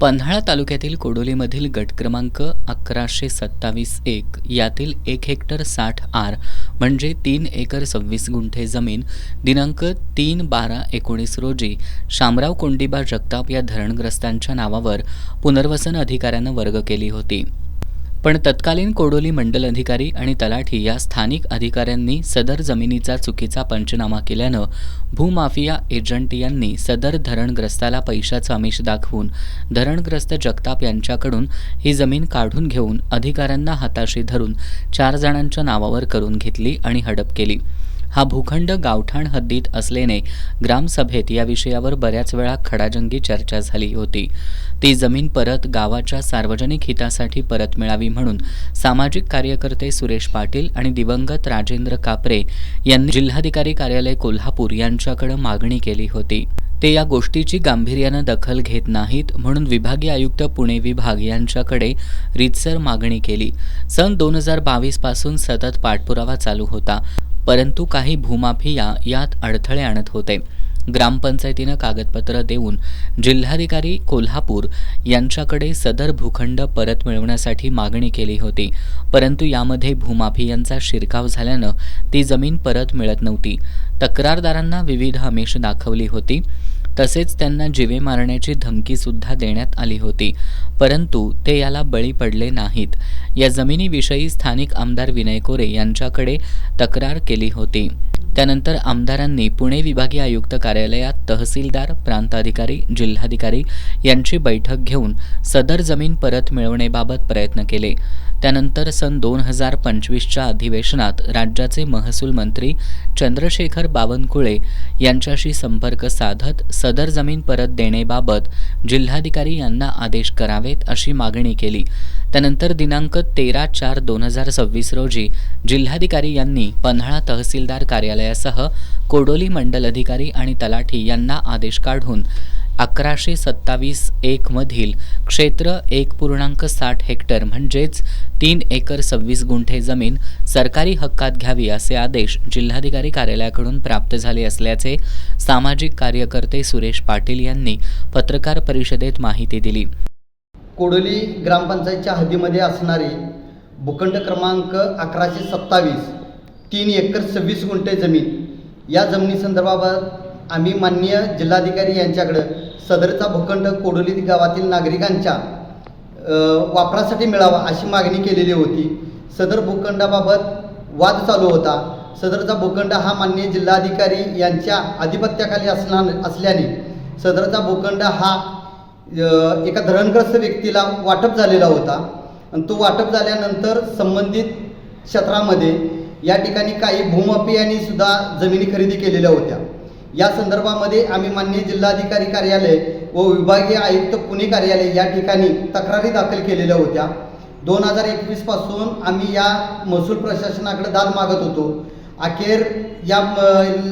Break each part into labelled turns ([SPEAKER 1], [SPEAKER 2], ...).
[SPEAKER 1] पन्हाळा तालुक्यातील कोडोलीमधील गट क्रमांक 1127-1 यातील 1 हेक्टर 60 आर म्हणजे 3 एकर 26 गुंठे जमीन दिनांक 3/12/19 रोजी शामराव कोंडीबा जगताप या धरणग्रस्तांच्या नावावर पुनर्वसन अधिकाऱ्यानं वर्ग केली होती. पण तत्कालीन कोडोली मंडल अधिकारी आणि तलाठी या स्थानिक अधिकाऱ्यांनी सदर जमिनीचा चुकीचा पंचनामा केल्यानं भूमाफिया एजंट यांनी सदर धरणग्रस्ताला पैशाचं आमिष दाखवून धरणग्रस्त जगताप यांच्याकडून ही जमीन काढून घेऊन अधिकाऱ्यांना हाताशी धरून 4 जणांच्या नावावर करून घेतली आणि हडप केली. हा भूखंड गावठाण हद्दीत असल्याने ग्रामसभेत या विषयावर बऱ्याच वेळा खडाजंगी चर्चा झाली होती. ती जमीन परत गावाच्या सार्वजनिक हितासाठी परत मिळावी म्हणून सामाजिक कार्यकर्ते सुरेश पाटील आणि दिवंगत राजेंद्र कापरे यांनी जिल्हाधिकारी कार्यालय कोल्हापूर यांच्याकडे मागणी केली होती. ते या गोष्टीची गांभीर्यानं दखल घेत नाहीत म्हणून विभागीय आयुक्त पुणे विभाग यांच्याकडे रीतसर मागणी केली. सन 2022 पासून सतत पाठपुरावा चालू होता, परंतु काही भूमाफिया यात अडथळे आणत होते. ग्रामपंचायतीनं कागदपत्र देऊन जिल्हाधिकारी कोल्हापूर यांच्याकडे सदर भूखंड परत मिळवण्यासाठी मागणी केली होती, परंतु यामध्ये भूमाफियांचा शिरकाव झाल्यानं ती जमीन परत मिळत नव्हती. तक्रारदारांना विविध आमिष दाखवली होती, तसेच त्यांना जीवे मारण्याची धमकी सुद्धा देण्यात आली होती, परंतु ते याला बळी पडले नाहीत. या जमिनीविषयी स्थानिक आमदार विनय कोरे यांच्याकडे तक्रार केली होती. त्यानंतर आमदारांनी पुणे विभागीय आयुक्त कार्यालयात तहसीलदार, प्रांताधिकारी, जिल्हाधिकारी यांची बैठक घेऊन सदर जमीन परत मिळवण्याबाबत प्रयत्न केले. त्यानंतर सन 2025च्या अधिवेशनात राज्याचे महसूल मंत्री चंद्रशेखर बावनकुळे यांच्याशी संपर्क साधत सदर जमीन परत देण्याबाबत जिल्हाधिकारी यांना आदेश करावेत अशी मागणी केली. त्यानंतर दिनांक 13/4/2026 रोजी जिल्हाधिकारी यांनी पन्हाळा तहसीलदार कार्यालयासह कोडोली मंडल अधिकारी आणि तलाठी यांना आदेश काढून 1127-1 मधील क्षेत्र 1.60 हेक्टर म्हणजेच 3 एकर 26 गुंठे जमीन सरकारी हक्कात घ्यावी असे आदेश जिल्हाधिकारी कार्यालयाकडून प्राप्त झाले असल्याचे सामाजिक कार्यकर्ते सुरेश पाटील यांनी पत्रकार परिषदेत माहिती दिली.
[SPEAKER 2] कोडोली ग्रामपंचायतच्या हद्दीमध्ये असणारी भूखंड क्रमांक 1127 3 एकर 26 गुंठे जमीन, या जमिनीसंदर्भात आम्ही माननीय जिल्हाधिकारी यांच्याकडे सदरचा भूखंड कोडोली गावातील नागरिकांच्या वापरासाठी मिळावा अशी मागणी केलेली होती. सदर भूखंडाबाबत वाद चालू होता. सदरचा भूखंड हा माननीय जिल्हाधिकारी यांच्या आधिपत्याखाली असल्याने सदरचा भूखंड हा एका धरणग्रस्त व्यक्तीला वाटप झालेला होता आणि तो वाटप झाल्यानंतर संबंधित क्षेत्रामध्ये या ठिकाणी काही भूमाफियांनी सुद्धा जमिनी खरेदी केलेल्या होत्या. या संदर्भामध्ये आम्ही माननीय जिल्हाधिकारी कार्यालय व विभागीय आयुक्त पुणे कार्यालय या ठिकाणी तक्रारी दाखल केलेल्या होत्या. 2021 पासून आम्ही या महसूल प्रशासनाकडे दाद मागत होतो. अखेर या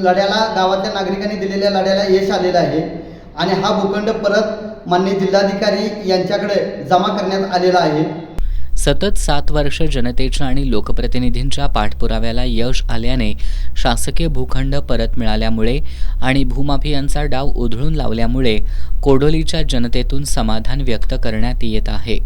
[SPEAKER 2] लढ्याला गावाच्या नागरिकांनी दिलेल्या लढ्याला यश आलेलं आहे आणि हा भूखंड परत माननीय जिल्हाधिकारी यांच्याकडे जमा करण्यात आलेला आहे.
[SPEAKER 1] सतत 7 वर्ष जनतेच्या आणि लोकप्रतिनिधींच्या पाठपुराव्याला यश आल्याने शासकीय भूखंड परत मिळाल्यामुळे आणि भूमाफियांचा डाव उधळून लावल्यामुळे कोडोलीच्या जनतेतून समाधान व्यक्त करण्यात येत आहे.